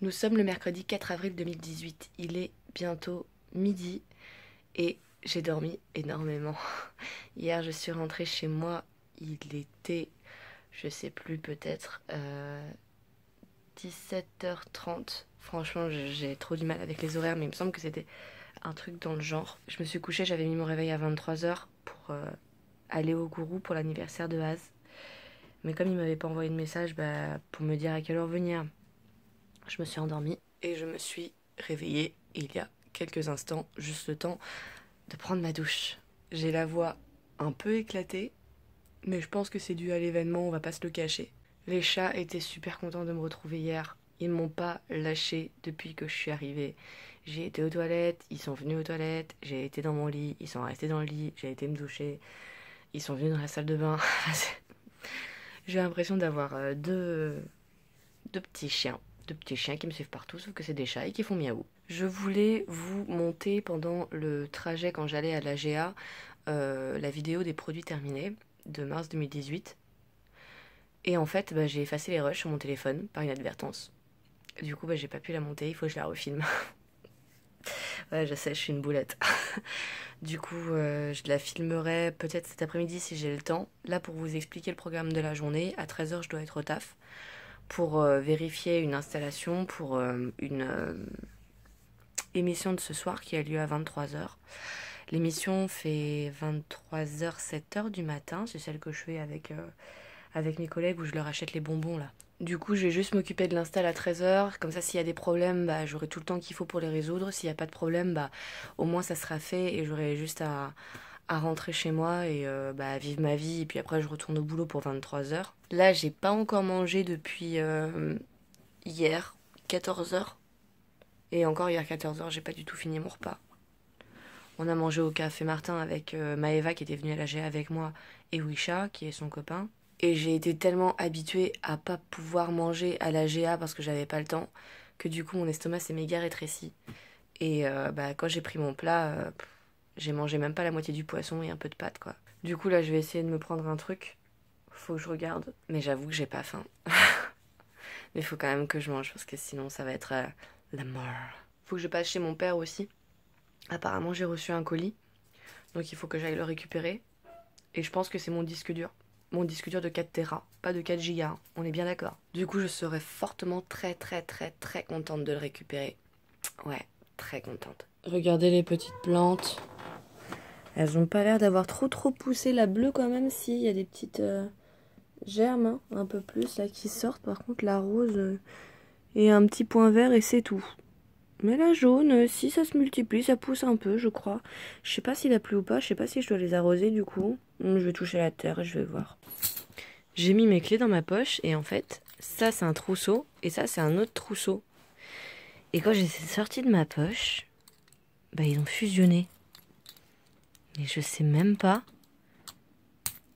Nous sommes le mercredi 4 avril 2018. Il est bientôt midi et j'ai dormi énormément. Hier, je suis rentrée chez moi. Il était, je sais plus, peut-être 17h30. Franchement, j'ai trop du mal avec les horaires, mais il me semble que c'était un truc dans le genre. Je me suis couchée, j'avais mis mon réveil à 23h pour aller au gourou pour l'anniversaire de Az. Mais comme il m'avait pas envoyé de message pour me dire à quelle heure venir, je me suis endormie et je me suis réveillée il y a quelques instants, juste le temps de prendre ma douche. J'ai la voix un peu éclatée, mais je pense que c'est dû à l'événement, on va pas se le cacher. Les chats étaient super contents de me retrouver hier. Ils m'ont pas lâché depuis que je suis arrivée. J'ai été aux toilettes, ils sont venus aux toilettes, j'ai été dans mon lit, ils sont restés dans le lit, j'ai été me doucher, ils sont venus dans la salle de bain. J'ai l'impression d'avoir deux petits chiens. Deux petits chiens qui me suivent partout, sauf que c'est des chats et qui font miaou. Je voulais vous monter pendant le trajet quand j'allais à l'AGA la vidéo des produits terminés de mars 2018. Et en fait, j'ai effacé les rushs sur mon téléphone par inadvertance. Du coup, j'ai pas pu la monter, il faut que je la refilme. Ouais, je sais, je suis une boulette. Du coup, je la filmerai peut-être cet après-midi si j'ai le temps. Là, pour vous expliquer le programme de la journée, à 13h, je dois être au taf pour vérifier une installation pour une émission de ce soir qui a lieu à 23h. L'émission fait 23h, 7h du matin. C'est celle que je fais avec mes collègues où je leur achète les bonbons là. Du coup, je vais juste m'occuper de l'install à 13h. Comme ça, s'il y a des problèmes, j'aurai tout le temps qu'il faut pour les résoudre. S'il n'y a pas de problème, au moins ça sera fait et j'aurai juste à rentrer chez moi et à vivre ma vie. Et puis après, je retourne au boulot pour 23h. Là, j'ai pas encore mangé depuis hier, 14h. Et encore hier, 14h, j'ai pas du tout fini mon repas. On a mangé au Café Martin avec Maëva qui était venue à l'AGA avec moi et Wisha qui est son copain. Et j'ai été tellement habituée à pas pouvoir manger à l'AGA parce que j'avais pas le temps que du coup mon estomac s'est méga rétréci. Et quand j'ai pris mon plat, j'ai mangé même pas la moitié du poisson et un peu de pâte quoi. Du coup là je vais essayer de me prendre un truc. Faut que je regarde. Mais j'avoue que j'ai pas faim. Mais faut quand même que je mange parce que sinon ça va être la mort. Faut que je passe chez mon père aussi. Apparemment j'ai reçu un colis. Donc il faut que j'aille le récupérer. Et je pense que c'est mon disque dur. Mon disque dur de 4 Tera, pas de 4 Go. On est bien d'accord. Du coup je serais fortement très contente de le récupérer. Ouais, très contente. Regardez les petites plantes. Elles ont pas l'air d'avoir trop poussé. La bleue quand même, si, il y a des petites germes, hein, un peu plus là qui sortent. Par contre la rose et un petit point vert et c'est tout. Mais la jaune, si ça se multiplie, ça pousse un peu, je crois. Je sais pas s'il a plu ou pas, je sais pas si je dois les arroser du coup. Je vais toucher la terre et je vais voir. J'ai mis mes clés dans ma poche et en fait, ça c'est un trousseau et ça c'est un autre trousseau. Et quand j'ai sorti de ma poche, ils ont fusionné. Mais je sais même pas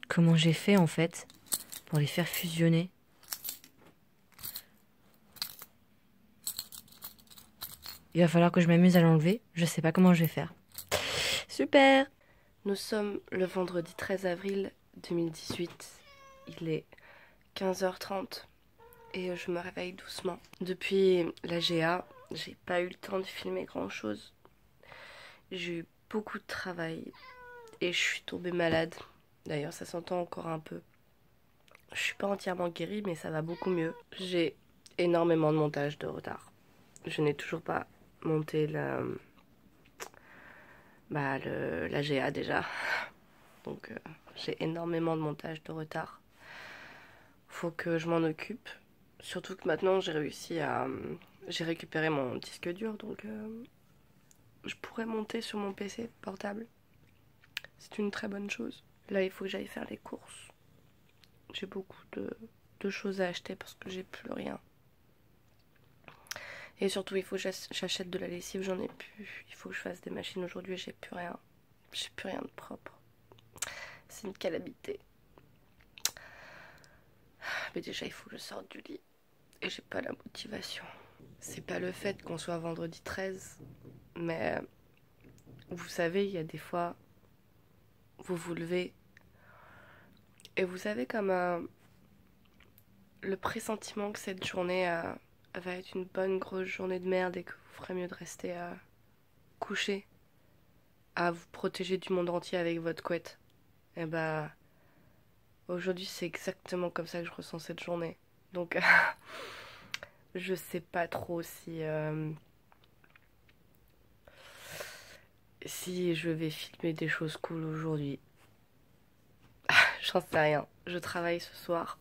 comment j'ai fait en fait pour les faire fusionner. Il va falloir que je m'amuse à l'enlever. Je sais pas comment je vais faire. Super! Nous sommes le vendredi 13 avril 2018. Il est 15h30 et je me réveille doucement. Depuis l'AGA, j'ai pas eu le temps de filmer grand chose. J'ai eu beaucoup de travail et je suis tombée malade. D'ailleurs, ça s'entend encore un peu. Je suis pas entièrement guérie, mais ça va beaucoup mieux. J'ai énormément de montage de retard. Je n'ai toujours pas monté l'AGA déjà. Donc j'ai énormément de montage de retard. Faut que je m'en occupe. Surtout que maintenant j'ai réussi à... J'ai récupéré mon disque dur, donc je pourrais monter sur mon PC portable. C'est une très bonne chose. Là, il faut que j'aille faire les courses. J'ai beaucoup de choses à acheter parce que j'ai plus rien. Et surtout, il faut que j'achète de la lessive, j'en ai plus. Il faut que je fasse des machines aujourd'hui, j'ai plus rien. J'ai plus rien de propre. C'est une calamité. Mais déjà, il faut que je sorte du lit. Et j'ai pas la motivation. C'est pas le fait qu'on soit vendredi 13, mais vous savez, il y a des fois, vous vous levez et vous savez comme le pressentiment que cette journée a va être une bonne grosse journée de merde et que vous ferez mieux de rester couché, à vous protéger du monde entier avec votre couette. Et bah, aujourd'hui c'est exactement comme ça que je ressens cette journée. Donc, je sais pas trop si je vais filmer des choses cool aujourd'hui. J'en sais rien. Je travaille ce soir.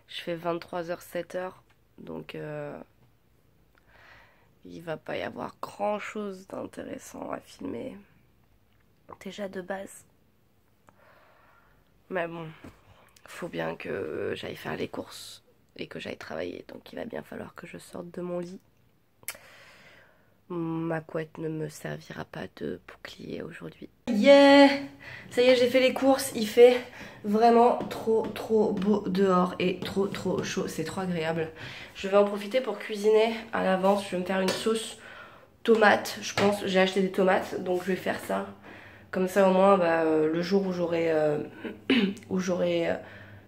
Je fais 23h, 7h. Donc, il va pas y avoir grand chose d'intéressant à filmer. Déjà de base. Mais bon, faut bien que j'aille faire les courses et que j'aille travailler. Donc, il va bien falloir que je sorte de mon lit. Ma couette ne me servira pas de bouclier aujourd'hui. Yeah! Ça y est, j'ai fait les courses. Il fait vraiment trop beau dehors et trop chaud. C'est trop agréable. Je vais en profiter pour cuisiner à l'avance. Je vais me faire une sauce tomate, je pense. J'ai acheté des tomates, donc je vais faire ça. Comme ça, au moins, le jour où j'aurai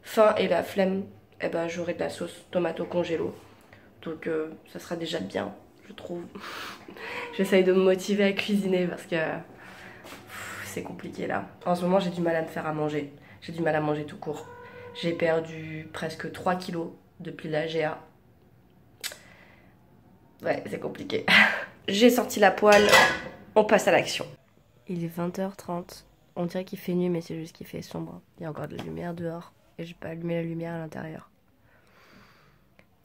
faim et la flemme, eh ben, j'aurai de la sauce tomate au congélo. Donc, ça sera déjà bien, je trouve. J'essaye de me motiver à cuisiner parce que c'est compliqué là. En ce moment, j'ai du mal à me faire à manger. J'ai du mal à manger tout court. J'ai perdu presque 3 kilos depuis la GA. Ouais, c'est compliqué. J'ai sorti la poêle, on passe à l'action. Il est 20h30. On dirait qu'il fait nuit, mais c'est juste qu'il fait sombre. Il y a encore de la lumière dehors et j'ai pas allumé la lumière à l'intérieur.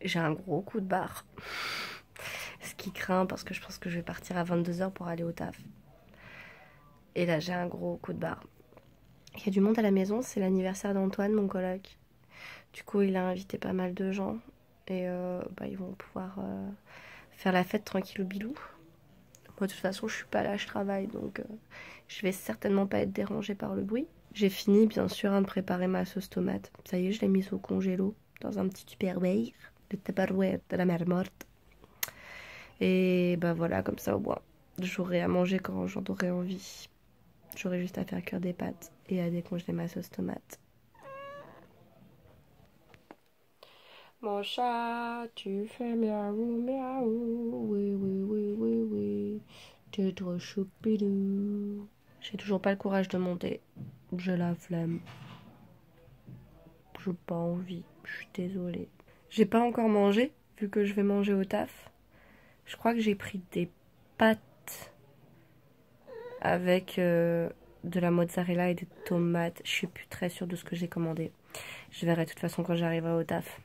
J'ai un gros coup de barre. Ce qui craint parce que je pense que je vais partir à 22h pour aller au taf. Et là, j'ai un gros coup de barre. Il y a du monde à la maison, c'est l'anniversaire d'Antoine, mon coloc. Du coup, il a invité pas mal de gens. Et ils vont pouvoir faire la fête tranquille au bilou. Moi, de toute façon, je suis pas là, je travaille. Donc, je vais certainement pas être dérangée par le bruit. J'ai fini, bien sûr, de préparer ma sauce tomate. Ça y est, je l'ai mise au congélo dans un petit tupperware. Le tupperware de la mer morte. Et voilà, comme ça, au moins, j'aurai à manger quand j'en aurai envie. J'aurai juste à faire cuire des pâtes et à décongeler ma sauce tomate. Mon chat, tu fais miaou miaou, oui oui oui oui oui, t'es trop choupidou. J'ai toujours pas le courage de monter, j'ai la flemme. J'ai pas envie, je suis désolée. J'ai pas encore mangé, vu que je vais manger au taf. Je crois que j'ai pris des pâtes avec de la mozzarella et des tomates. Je suis plus très sûre de ce que j'ai commandé. Je verrai de toute façon quand j'arriverai au taf.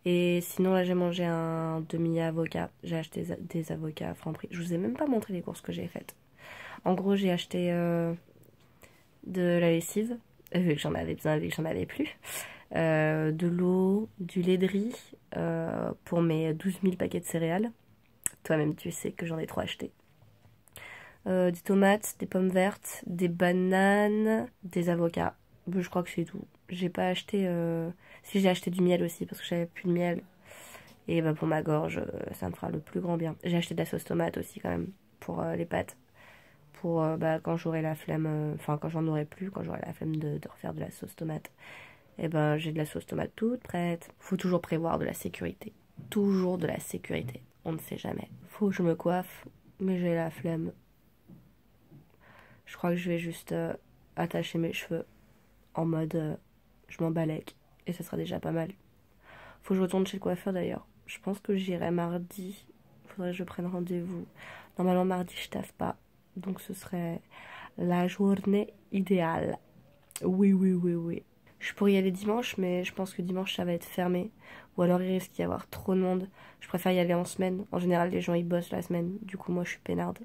Et sinon là j'ai mangé un demi-avocat. J'ai acheté des avocats à Franprix. Je vous ai même pas montré les courses que j'ai faites. En gros j'ai acheté de la lessive, vu que j'en avais besoin, vu que j'en avais plus. De l'eau, du lait de riz pour mes 12 000 paquets de céréales. Toi-même tu sais que j'en ai trop acheté. Des tomates, des pommes vertes, des bananes, des avocats. Je crois que c'est tout. J'ai pas acheté... Si, j'ai acheté du miel aussi parce que j'avais plus de miel. Et pour ma gorge, ça me fera le plus grand bien. J'ai acheté de la sauce tomate aussi quand même pour les pâtes. Pour quand j'aurai la flemme... Enfin, quand j'en aurai plus, quand j'aurai la flemme de refaire de la sauce tomate. Et j'ai de la sauce tomate toute prête. Faut toujours prévoir de la sécurité. Toujours de la sécurité. On ne sait jamais. Faut que je me coiffe, mais j'ai la flemme. Je crois que je vais juste attacher mes cheveux en mode je m'en balèque et ce sera déjà pas mal. Faut que je retourne chez le coiffeur d'ailleurs. Je pense que j'irai mardi. Faudrait que je prenne rendez-vous. Normalement mardi je taffe pas. Donc ce serait la journée idéale. Oui, oui, oui, oui. Je pourrais y aller dimanche, mais je pense que dimanche ça va être fermé. Ou alors il risque d'y avoir trop de monde. Je préfère y aller en semaine. En général les gens ils bossent la semaine. Du coup moi je suis peinarde.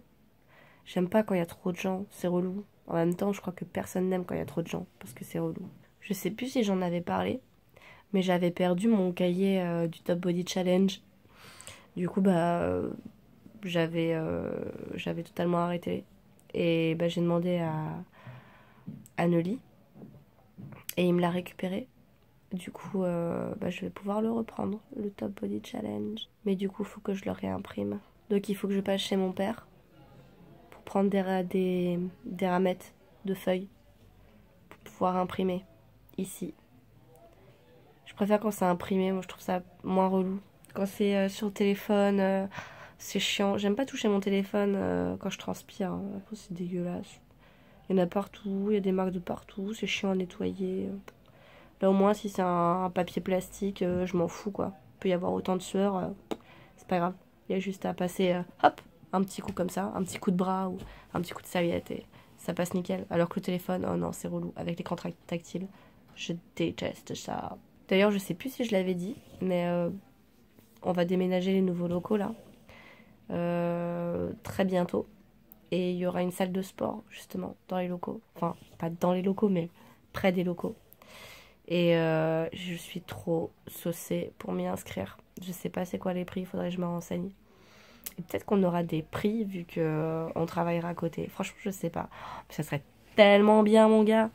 J'aime pas quand il y a trop de gens, c'est relou. En même temps, je crois que personne n'aime quand il y a trop de gens, parce que c'est relou. Je sais plus si j'en avais parlé, mais j'avais perdu mon cahier du Top Body Challenge. Du coup, j'avais totalement arrêté. Et j'ai demandé à Nelly, et il me l'a récupéré. Du coup, je vais pouvoir le reprendre, le Top Body Challenge. Mais du coup, il faut que je le réimprime. Donc il faut que je passe chez mon père. Prendre des ramettes de feuilles pour pouvoir imprimer ici. Je préfère quand c'est imprimé, moi je trouve ça moins relou Quand c'est sur le téléphone, c'est chiant. J'aime pas toucher mon téléphone quand je transpire, hein. Après, c'est dégueulasse. Il y en a partout, il y a des marques de partout, c'est chiant à nettoyer. Là, au moins, si c'est un papier plastique, je m'en fous, quoi. Il peut y avoir autant de sueur, c'est pas grave. Il y a juste à passer, hop, un petit coup comme ça, un petit coup de bras ou un petit coup de serviette et ça passe nickel. Alors que le téléphone, oh non, c'est relou. Avec l'écran tactile, je déteste ça. D'ailleurs, je sais plus si je l'avais dit, mais on va déménager les nouveaux locaux, là. Très bientôt. Et il y aura une salle de sport, justement, dans les locaux. Enfin, pas dans les locaux, mais près des locaux. Et je suis trop saucée pour m'y inscrire. Je sais pas c'est quoi les prix, il faudrait que je me renseigne. Et peut-être qu'on aura des prix vu qu'on travaillera à côté. Franchement, je sais pas. Ça serait tellement bien, mon gars.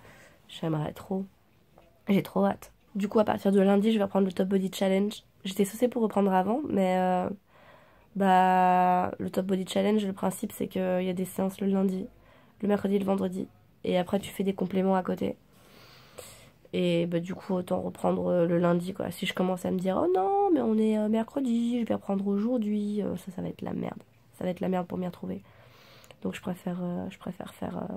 J'aimerais trop. J'ai trop hâte. Du coup, à partir de lundi, je vais reprendre le Top Body Challenge. J'étais saucée pour reprendre avant, mais le Top Body Challenge, le principe, c'est qu'il y a des séances le lundi, le mercredi et le vendredi. Et après, tu fais des compléments à côté. Et du coup, autant reprendre le lundi, quoi. Si je commence à me dire, oh non, mais on est mercredi, je vais reprendre aujourd'hui, ça va être la merde. Ça va être la merde pour m'y retrouver. Donc je préfère faire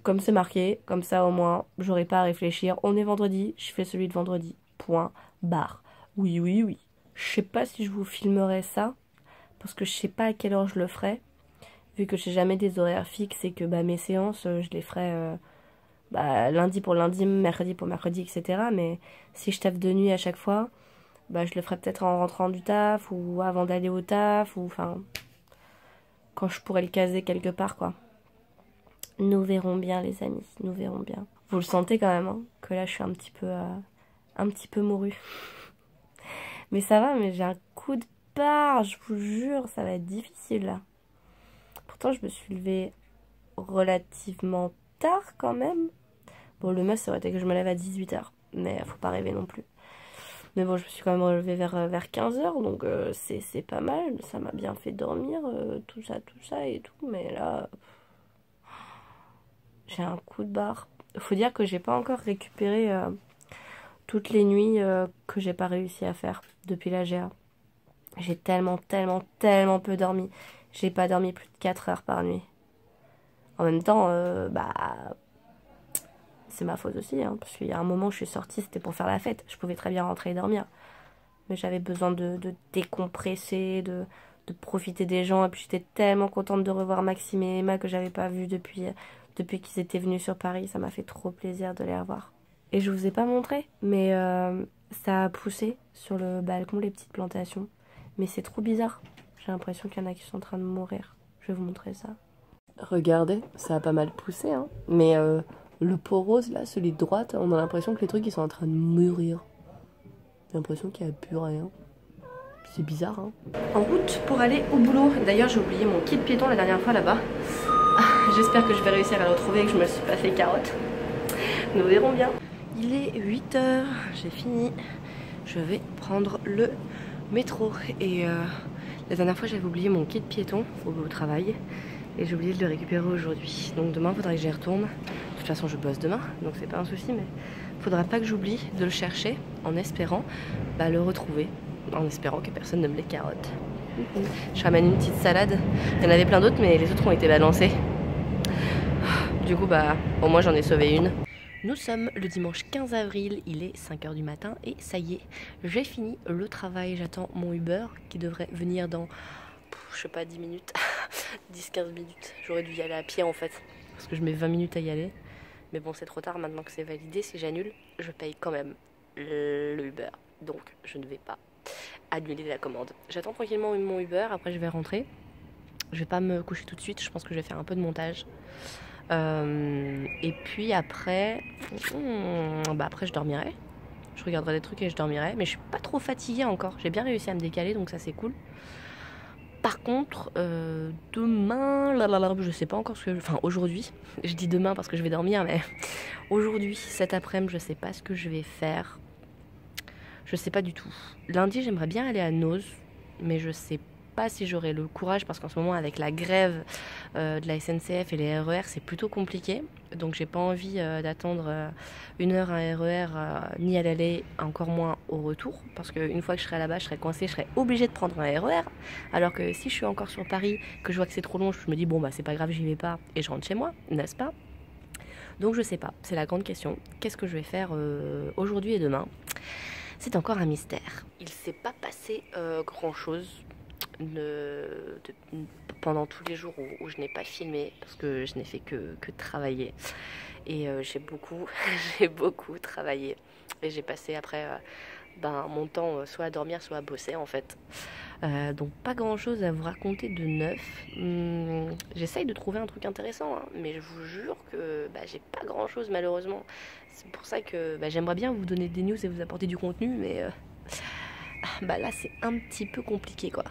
comme c'est marqué, comme ça au moins, j'aurai pas à réfléchir. On est vendredi, je fais celui de vendredi. Point, barre. Oui, oui, oui. Je sais pas si je vous filmerai ça, parce que je sais pas à quelle heure je le ferai. Vu que j'ai jamais des horaires fixes et que mes séances, je les ferai lundi pour lundi, mercredi pour mercredi, etc. Mais si je taffe de nuit à chaque fois, je le ferai peut-être en rentrant du taf ou avant d'aller au taf, ou enfin quand je pourrai le caser quelque part, quoi. Nous verrons bien, les amis, nous verrons bien. Vous le sentez quand même, hein, que là je suis un petit peu mourue. Mais ça va, mais j'ai un coup de barre, je vous jure, ça va être difficile là. Pourtant je me suis levée relativement tard quand même. Bon, le must, ça aurait été que je me lève à 18h. Mais faut pas rêver non plus. Mais bon, je me suis quand même relevée vers 15h. Donc c'est pas mal. Ça m'a bien fait dormir. Tout ça et tout. Mais là, j'ai un coup de barre. Faut dire que j'ai pas encore récupéré toutes les nuits que j'ai pas réussi à faire depuis la GA. J'ai tellement peu dormi. J'ai pas dormi plus de 4 heures par nuit. En même temps, c'est ma faute aussi, hein, parce qu'il y a un moment où je suis sortie, c'était pour faire la fête. Je pouvais très bien rentrer et dormir. Mais j'avais besoin de décompresser, de profiter des gens. Et puis j'étais tellement contente de revoir Maxime et Emma que j'avais pas vu depuis qu'ils étaient venus sur Paris. Ça m'a fait trop plaisir de les revoir. Et je vous ai pas montré, mais ça a poussé sur le balcon, les petites plantations. Mais c'est trop bizarre. J'ai l'impression qu'il y en a qui sont en train de mourir. Je vais vous montrer ça. Regardez, ça a pas mal poussé, hein. Mais le pot rose, là, celui de droite, on a l'impression que les trucs, ils sont en train de mûrir. J'ai l'impression qu'il n'y a plus rien. C'est bizarre, hein. En route pour aller au boulot. D'ailleurs, j'ai oublié mon kit piéton la dernière fois là-bas. J'espère que je vais réussir à le retrouver et que je me suis pas fait carotte. Nous verrons bien. Il est 8h, j'ai fini. Je vais prendre le métro. Et la dernière fois, j'avais oublié mon kit piéton au travail. Et j'ai oublié de le récupérer aujourd'hui. Donc demain, il faudra que j'y retourne. De toute façon, je bosse demain, donc c'est pas un souci. Mais faudra pas que j'oublie de le chercher en espérant le retrouver. En espérant que personne ne me les carotte. Je ramène une petite salade. Il y en avait plein d'autres, mais les autres ont été balancés. Du coup, au moins j'en ai sauvé une. Nous sommes le dimanche 15 avril, il est 5h du matin et ça y est, j'ai fini le travail. J'attends mon Uber qui devrait venir dans, je sais pas, 10 minutes, 10-15 minutes. J'aurais dû y aller à pied en fait, parce que je mets 20 minutes à y aller. Mais bon, c'est trop tard maintenant que c'est validé. Si j'annule, je paye quand même le Uber. Donc, je ne vais pas annuler la commande. J'attends tranquillement mon Uber, après je vais rentrer. Je vais pas me coucher tout de suite, je pense que je vais faire un peu de montage. Et puis après, après je dormirai. Je regarderai des trucs et je dormirai. Mais je suis pas trop fatiguée encore. J'ai bien réussi à me décaler, donc ça c'est cool. Par contre, demain, je sais pas encore ce que... Enfin, aujourd'hui, je dis demain parce que je vais dormir, mais aujourd'hui, cet après-midi, je sais pas ce que je vais faire. Je sais pas du tout. Lundi, j'aimerais bien aller à Nose, mais je sais pas si j'aurai le courage, parce qu'en ce moment avec la grève de la SNCF et les RER, c'est plutôt compliqué. Donc j'ai pas envie d'attendre 1 heure un RER, ni à l'aller, encore moins au retour, parce qu'une fois que je serai là-bas, je serai coincée, je serai obligée de prendre un RER. Alors que si je suis encore sur Paris, que je vois que c'est trop long, je me dis bon bah c'est pas grave, j'y vais pas et je rentre chez moi, n'est-ce pas? Donc je sais pas, c'est la grande question. Qu'est-ce que je vais faire aujourd'hui et demain? C'est encore un mystère. Il s'est pas passé grand-chose pendant tous les jours où je n'ai pas filmé, parce que je n'ai fait que travailler. Et j'ai beaucoup, j'ai beaucoup travaillé. Et j'ai passé après mon temps soit à dormir, soit à bosser en fait. Donc pas grand chose à vous raconter de neuf. J'essaye de trouver un truc intéressant, hein, mais je vous jure que j'ai pas grand chose malheureusement. C'est pour ça que j'aimerais bien vous donner des news et vous apporter du contenu, mais là c'est un petit peu compliqué quoi.